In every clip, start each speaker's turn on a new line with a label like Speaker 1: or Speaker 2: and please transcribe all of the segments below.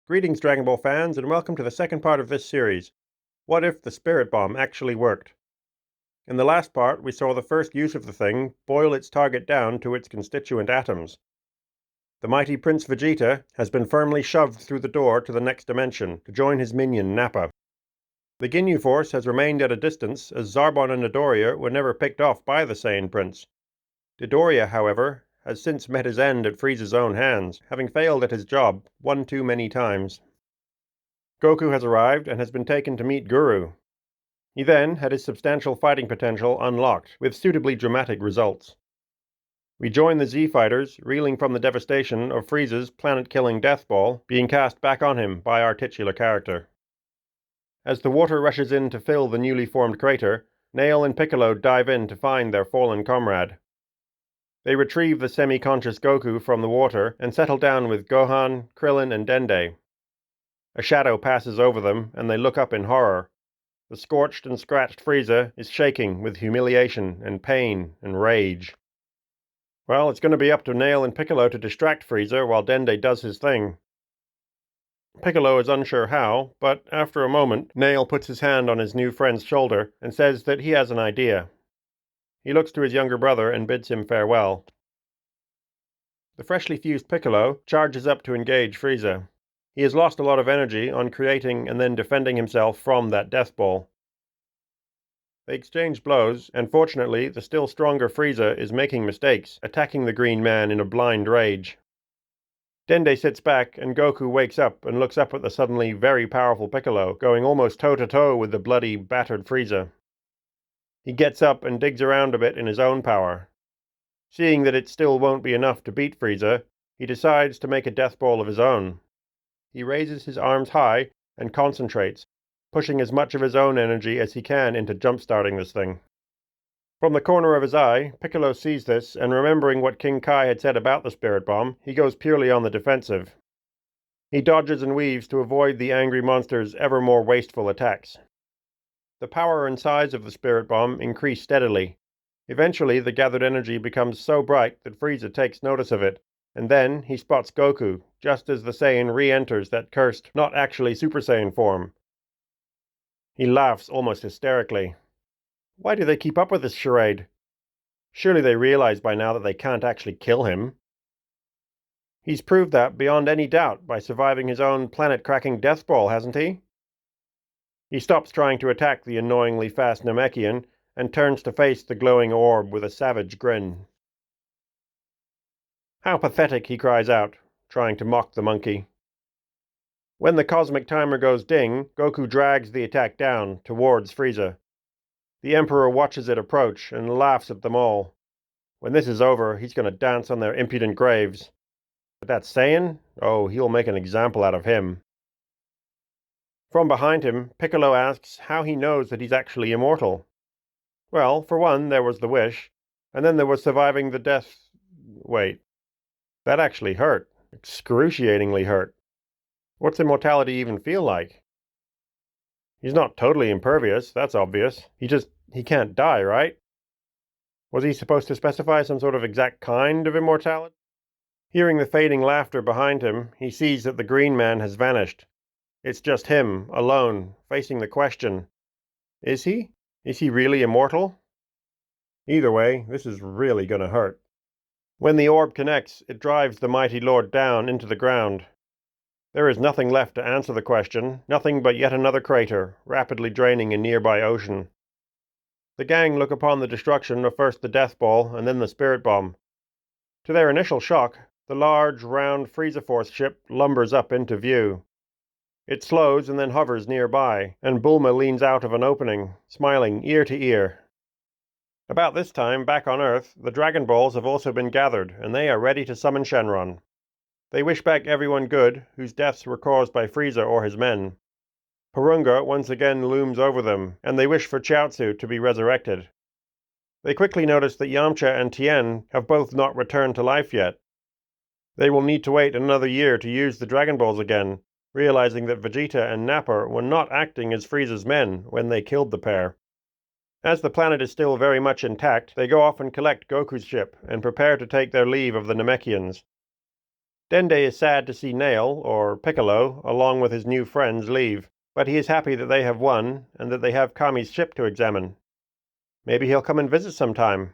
Speaker 1: Greetings, Dragon Ball fans, and welcome to the second part of this series. What if the Spirit Bomb actually worked? In the last part, we saw the first use of the thing boil its target down to its constituent atoms. The mighty Prince Vegeta has been firmly shoved through the door to the next dimension to join his minion Nappa. The Ginyu Force has remained at a distance as Zarbon and Midoriya were never picked off by the Saiyan Prince. Midoriya, however, has since met his end at Frieza's own hands, having failed at his job one too many times. Goku has arrived and has been taken to meet Guru. He then had his substantial fighting potential unlocked, with suitably dramatic results. We join the Z-Fighters, reeling from the devastation of Frieza's planet-killing Death Ball being cast back on him by our titular character. As the water rushes in to fill the newly formed crater, Nail and Piccolo dive in to find their fallen comrade. They retrieve the semi-conscious Goku from the water and settle down with Gohan, Krillin, and Dende. A shadow passes over them, and they look up in horror. The scorched and scratched Frieza is shaking with humiliation and pain and rage. Well, it's going to be up to Nail and Piccolo to distract Frieza while Dende does his thing. Piccolo is unsure how, but after a moment, Nail puts his hand on his new friend's shoulder and says that he has an idea. He looks to his younger brother and bids him farewell. The freshly fused Piccolo charges up to engage Frieza. He has lost a lot of energy on creating and then defending himself from that Death Ball. They exchange blows, and fortunately the still stronger Frieza is making mistakes, attacking the Green Man in a blind rage. Dende sits back, and Goku wakes up and looks up at the suddenly very powerful Piccolo, going almost toe-to-toe with the bloody, battered Frieza. He gets up and digs around a bit in his own power. Seeing that it still won't be enough to beat Frieza, he decides to make a Death Ball of his own. He raises his arms high and concentrates, pushing as much of his own energy as he can into jump-starting this thing. From the corner of his eye, Piccolo sees this, and remembering what King Kai had said about the Spirit Bomb, he goes purely on the defensive. He dodges and weaves to avoid the angry monster's ever more wasteful attacks. The power and size of the Spirit Bomb increase steadily. Eventually, the gathered energy becomes so bright that Frieza takes notice of it, and then he spots Goku, just as the Saiyan re-enters that cursed, not actually Super Saiyan form. He laughs almost hysterically. Why do they keep up with this charade? Surely they realize by now that they can't actually kill him. He's proved that beyond any doubt by surviving his own planet-cracking Death Ball, hasn't he? He stops trying to attack the annoyingly fast Namekian and turns to face the glowing orb with a savage grin. How pathetic, he cries out, trying to mock the monkey. When the cosmic timer goes ding, Goku drags the attack down, towards Frieza. The Emperor watches it approach and laughs at them all. When this is over, he's going to dance on their impudent graves. But that Saiyan? Oh, he'll make an example out of him. From behind him, Piccolo asks how he knows that he's actually immortal. Well, for one, there was the wish, and then there was surviving the death... Wait. That actually hurt. Excruciatingly hurt. What's immortality even feel like? He's not totally impervious, that's obvious. He can't die, right? Was he supposed to specify some sort of exact kind of immortality? Hearing the fading laughter behind him, he sees that the Green Man has vanished. It's just him, alone, facing the question. Is he? Is he really immortal? Either way, this is really gonna hurt. When the orb connects, it drives the mighty Lord down into the ground. There is nothing left to answer the question, nothing but yet another crater, rapidly draining a nearby ocean. The gang look upon the destruction of first the Death Ball and then the Spirit Bomb. To their initial shock, the large, round Frieza Force ship lumbers up into view. It slows and then hovers nearby, and Bulma leans out of an opening, smiling ear to ear. About this time, back on Earth, the Dragon Balls have also been gathered, and they are ready to summon Shenron. They wish back everyone good, whose deaths were caused by Frieza or his men. Porunga once again looms over them, and they wish for Chiaotzu to be resurrected. They quickly notice that Yamcha and Tien have both not returned to life yet. They will need to wait another year to use the Dragon Balls again, realizing that Vegeta and Nappa were not acting as Frieza's men when they killed the pair. As the planet is still very much intact, they go off and collect Goku's ship and prepare to take their leave of the Namekians. Dende is sad to see Nail, or Piccolo, along with his new friends leave, but he is happy that they have won and that they have Kami's ship to examine. Maybe he'll come and visit sometime.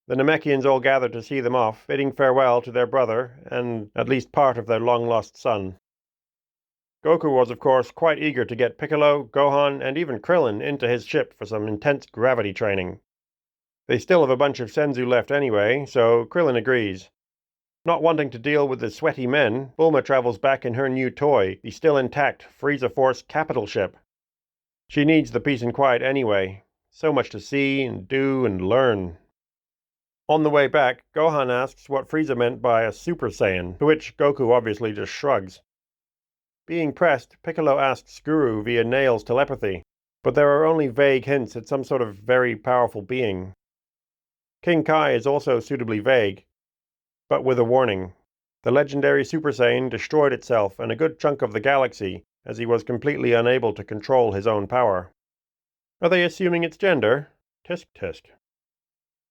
Speaker 1: The Namekians all gather to see them off, bidding farewell to their brother and at least part of their long-lost son. Goku was, of course, quite eager to get Piccolo, Gohan, and even Krillin into his ship for some intense gravity training. They still have a bunch of Senzu left anyway, so Krillin agrees. Not wanting to deal with the sweaty men, Bulma travels back in her new toy, the still intact Frieza Force capital ship. She needs the peace and quiet anyway. So much to see and do and learn. On the way back, Gohan asks what Frieza meant by a Super Saiyan, to which Goku obviously just shrugs. Being pressed, Piccolo asks Guru via Nail's telepathy, but there are only vague hints at some sort of very powerful being. King Kai is also suitably vague, but with a warning. The legendary Super Saiyan destroyed itself and a good chunk of the galaxy, as he was completely unable to control his own power. Are they assuming its gender? Tisk tisk.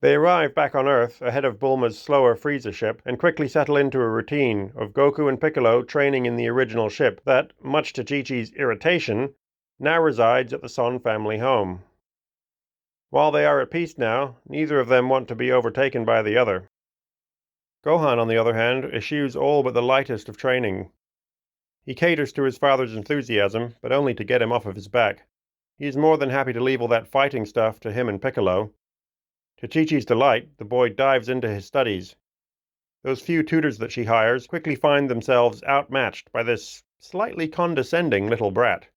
Speaker 1: They arrive back on Earth ahead of Bulma's slower Frieza ship and quickly settle into a routine of Goku and Piccolo training in the original ship that, much to Chi-Chi's irritation, now resides at the Son family home. While they are at peace now, neither of them want to be overtaken by the other. Gohan, on the other hand, eschews all but the lightest of training. He caters to his father's enthusiasm, but only to get him off of his back. He is more than happy to leave all that fighting stuff to him and Piccolo. To Chi-Chi's delight, the boy dives into his studies. Those few tutors that she hires quickly find themselves outmatched by this slightly condescending little brat.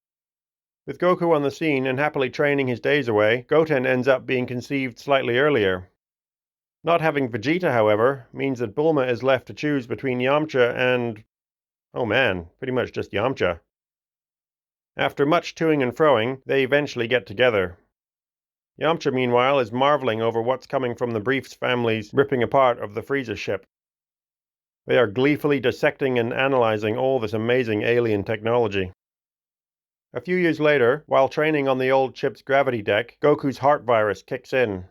Speaker 1: With Goku on the scene and happily training his days away, Goten ends up being conceived slightly earlier. Not having Vegeta, however, means that Bulma is left to choose between Yamcha and... oh man, pretty much just Yamcha. After much toing and froing, they eventually get together. Yamcha, meanwhile, is marveling over what's coming from the Briefs family's ripping apart of the Frieza ship. They are gleefully dissecting and analyzing all this amazing alien technology. A few years later, while training on the old ship's gravity deck, Goku's heart virus kicks in.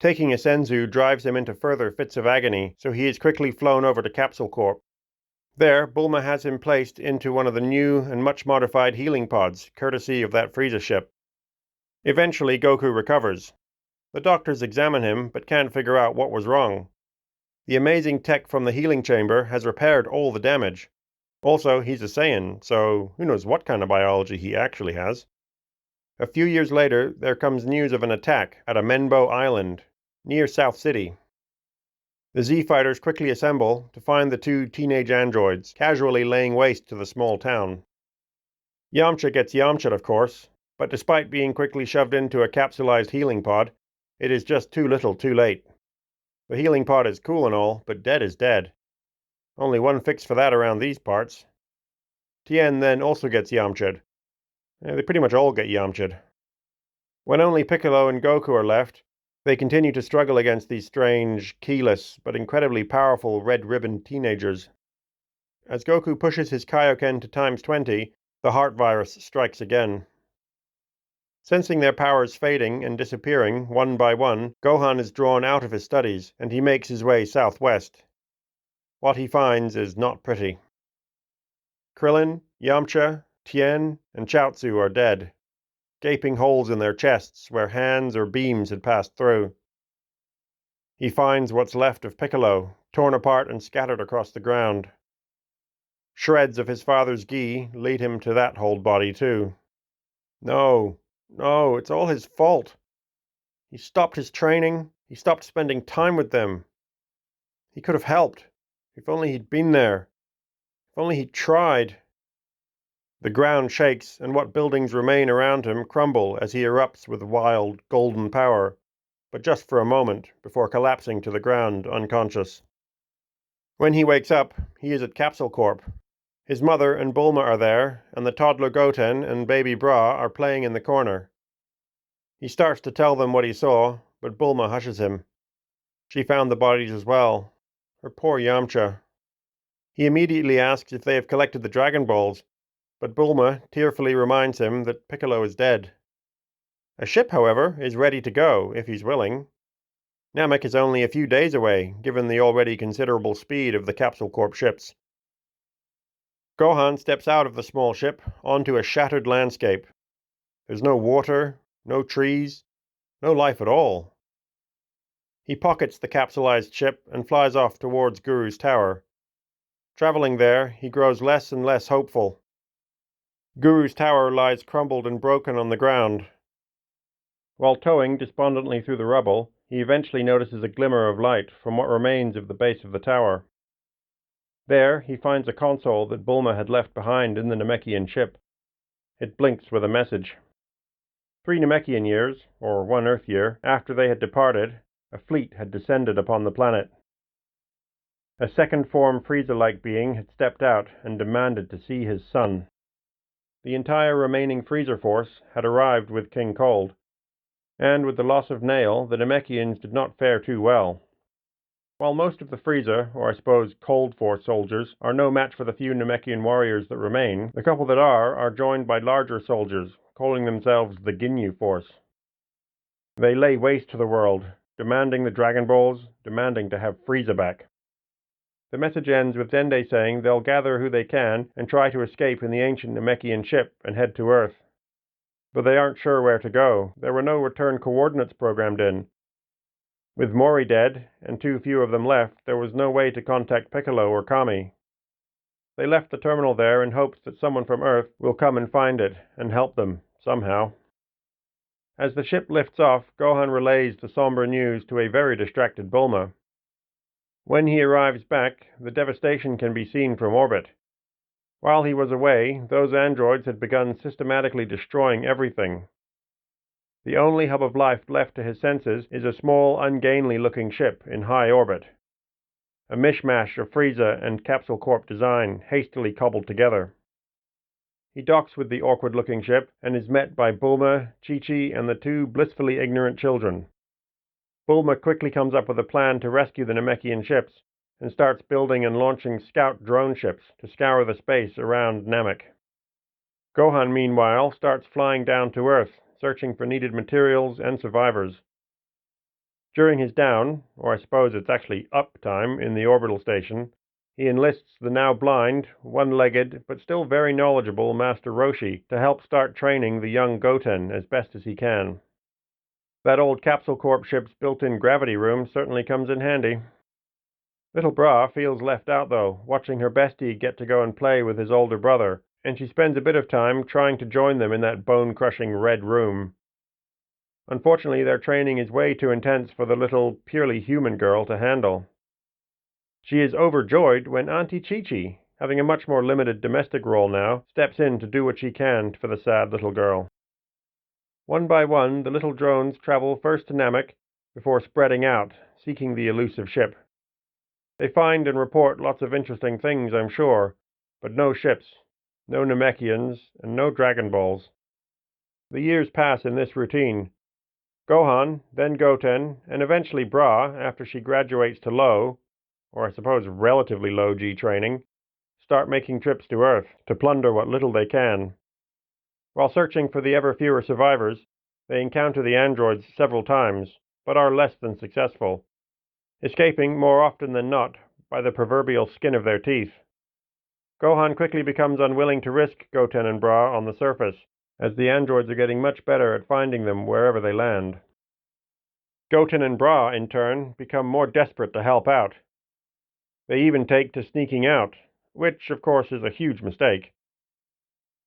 Speaker 1: Taking a Senzu drives him into further fits of agony, so he is quickly flown over to Capsule Corp. There, Bulma has him placed into one of the new and much modified healing pods, courtesy of that Frieza ship. Eventually, Goku recovers. The doctors examine him, but can't figure out what was wrong. The amazing tech from the healing chamber has repaired all the damage. Also, he's a Saiyan, so who knows what kind of biology he actually has. A few years later, there comes news of an attack at Amenbo Island, near South City. The Z-Fighters quickly assemble to find the two teenage androids casually laying waste to the small town. Yamcha gets Yamcha'd, of course, but despite being quickly shoved into a capsulized healing pod, it is just too little too late. The healing pod is cool and all, but dead is dead. Only one fix for that around these parts. Tien then also gets Yamcha'd. They pretty much all get Yamcha'd. When only Piccolo and Goku are left, they continue to struggle against these strange, keyless, but incredibly powerful red-ribbon teenagers. As Goku pushes his Kaioken to times 20, the heart virus strikes again. Sensing their powers fading and disappearing one by one, Gohan is drawn out of his studies, and he makes his way southwest. What he finds is not pretty. Krillin, Yamcha, Tien, and Chaozu are dead, gaping holes in their chests where hands or beams had passed through. He finds what's left of Piccolo, torn apart and scattered across the ground. Shreds of his father's gi lead him to that whole body too. No, it's all his fault. He stopped his training, he stopped spending time with them. He could have helped, if only he'd been there, if only he'd tried. The ground shakes, and what buildings remain around him crumble as he erupts with wild, golden power, but just for a moment, before collapsing to the ground unconscious. When he wakes up, he is at Capsule Corp. His mother and Bulma are there, and the toddler Goten and baby Bra are playing in the corner. He starts to tell them what he saw, but Bulma hushes him. She found the bodies as well. Her poor Yamcha. He immediately asks if they have collected the Dragonballs, but Bulma tearfully reminds him that Piccolo is dead. A ship, however, is ready to go, if he's willing. Namek is only a few days away, given the already considerable speed of the Capsule Corp ships. Gohan steps out of the small ship onto a shattered landscape. There's no water, no trees, no life at all. He pockets the capsulized ship and flies off towards Guru's tower. Traveling there, he grows less and less hopeful. Guru's tower lies crumbled and broken on the ground. While towing despondently through the rubble, he eventually notices a glimmer of light from what remains of the base of the tower. There, he finds a console that Bulma had left behind in the Namekian ship. It blinks with a message. 3 Namekian years, or 1 Earth year, after they had departed, a fleet had descended upon the planet. A second-form Frieza-like being had stepped out and demanded to see his son. The entire remaining Freezer force had arrived with King Cold, and with the loss of Nail, the Namekians did not fare too well. While most of the Frieza, or I suppose Cold Force soldiers, are no match for the few Namekian warriors that remain, the couple that are joined by larger soldiers, calling themselves the Ginyu Force. They lay waste to the world, demanding the Dragon Balls, demanding to have Frieza back. The message ends with Dende saying they'll gather who they can and try to escape in the ancient Namekian ship and head to Earth. But they aren't sure where to go. There were no return coordinates programmed in. With Mori dead, and too few of them left, there was no way to contact Piccolo or Kami. They left the terminal there in hopes that someone from Earth will come and find it, and help them, somehow. As the ship lifts off, Gohan relays the somber news to a very distracted Bulma. When he arrives back, the devastation can be seen from orbit. While he was away, those androids had begun systematically destroying everything. The only hub of life left to his senses is a small, ungainly-looking ship in high orbit. A mishmash of Frieza and Capsule Corp design, hastily cobbled together. He docks with the awkward-looking ship and is met by Bulma, Chi-Chi, and the 2 blissfully ignorant children. Bulma quickly comes up with a plan to rescue the Namekian ships and starts building and launching scout drone ships to scour the space around Namek. Gohan, meanwhile, starts flying down to Earth, searching for needed materials and survivors. During his down, or I suppose it's actually up time in the orbital station, he enlists the now blind, one-legged, but still very knowledgeable Master Roshi to help start training the young Goten as best as he can. That old Capsule Corp ship's built-in gravity room certainly comes in handy. Little Bra feels left out, though, watching her bestie get to go and play with his older brother, and she spends a bit of time trying to join them in that bone-crushing red room. Unfortunately, their training is way too intense for the little, purely human girl to handle. She is overjoyed when Auntie Chi-Chi, having a much more limited domestic role now, steps in to do what she can for the sad little girl. One by one, the little drones travel first to Namek, before spreading out, seeking the elusive ship. They find and report lots of interesting things, I'm sure, but no ships, no Namekians, and no Dragon Balls. The years pass in this routine. Gohan, then Goten, and eventually Bra, after she graduates to low, or I suppose relatively low G training, start making trips to Earth to plunder what little they can. While searching for the ever fewer survivors, they encounter the androids several times, but are less than successful, escaping more often than not by the proverbial skin of their teeth. Gohan quickly becomes unwilling to risk Goten and Bra on the surface, as the androids are getting much better at finding them wherever they land. Goten and Bra, in turn, become more desperate to help out. They even take to sneaking out, which, of course, is a huge mistake.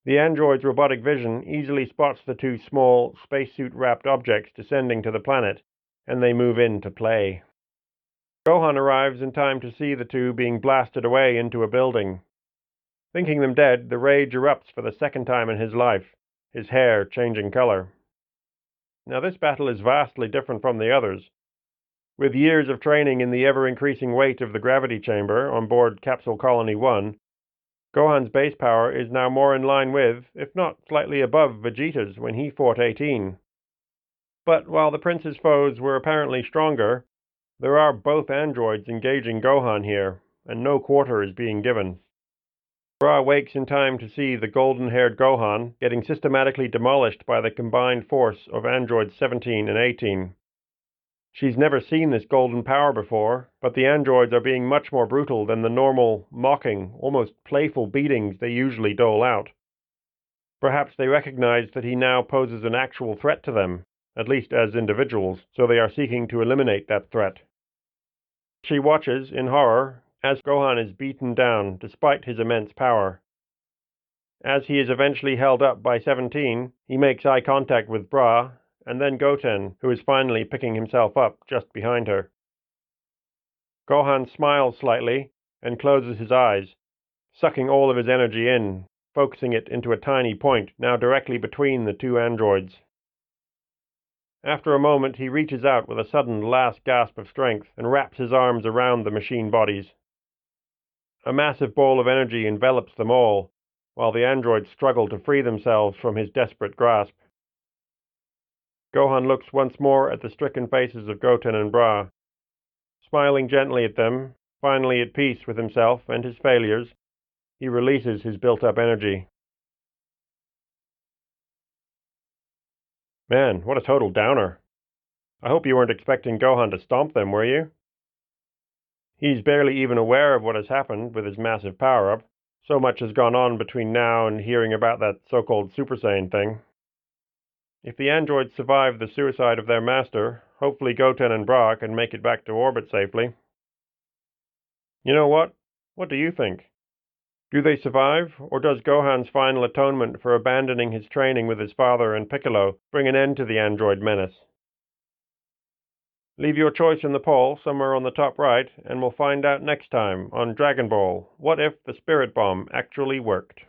Speaker 1: The android's robotic vision easily spots the 2 small, spacesuit-wrapped objects descending to the planet, and they move in to play. Gohan arrives in time to see the 2 being blasted away into a building. Thinking them dead, the rage erupts for the second time in his life, his hair changing color. Now this battle is vastly different from the others. With years of training in the ever-increasing weight of the gravity chamber on board Capsule Colony 1, Gohan's base power is now more in line with, if not slightly above, Vegeta's when he fought 18. But while the prince's foes were apparently stronger, there are both androids engaging Gohan here, and no quarter is being given. Bra wakes in time to see the golden-haired Gohan getting systematically demolished by the combined force of androids 17 and 18. She's never seen this golden power before, but the androids are being much more brutal than the normal, mocking, almost playful beatings they usually dole out. Perhaps they recognize that he now poses an actual threat to them, at least as individuals, so they are seeking to eliminate that threat. She watches, in horror, as Gohan is beaten down despite his immense power. As he is eventually held up by 17, he makes eye contact with Bra, and then Goten, who is finally picking himself up just behind her. Gohan smiles slightly and closes his eyes, sucking all of his energy in, focusing it into a tiny point now directly between the two androids. After a moment, he reaches out with a sudden last gasp of strength and wraps his arms around the machine bodies. A massive ball of energy envelops them all, while the androids struggle to free themselves from his desperate grasp. Gohan looks once more at the stricken faces of Goten and Bra. Smiling gently at them, finally at peace with himself and his failures, he releases his built-up energy. Man, what a total downer. I hope you weren't expecting Gohan to stomp them, were you? He's barely even aware of what has happened with his massive power-up. So much has gone on between now and hearing about that so-called Super Saiyan thing. If the androids survive the suicide of their master, hopefully Goten and Bra can make it back to orbit safely. You know what? What do you think? Do they survive, or does Gohan's final atonement for abandoning his training with his father and Piccolo bring an end to the android menace? Leave your choice in the poll somewhere on the top right, and we'll find out next time on Dragon Ball, What If the Spirit Bomb Actually Worked?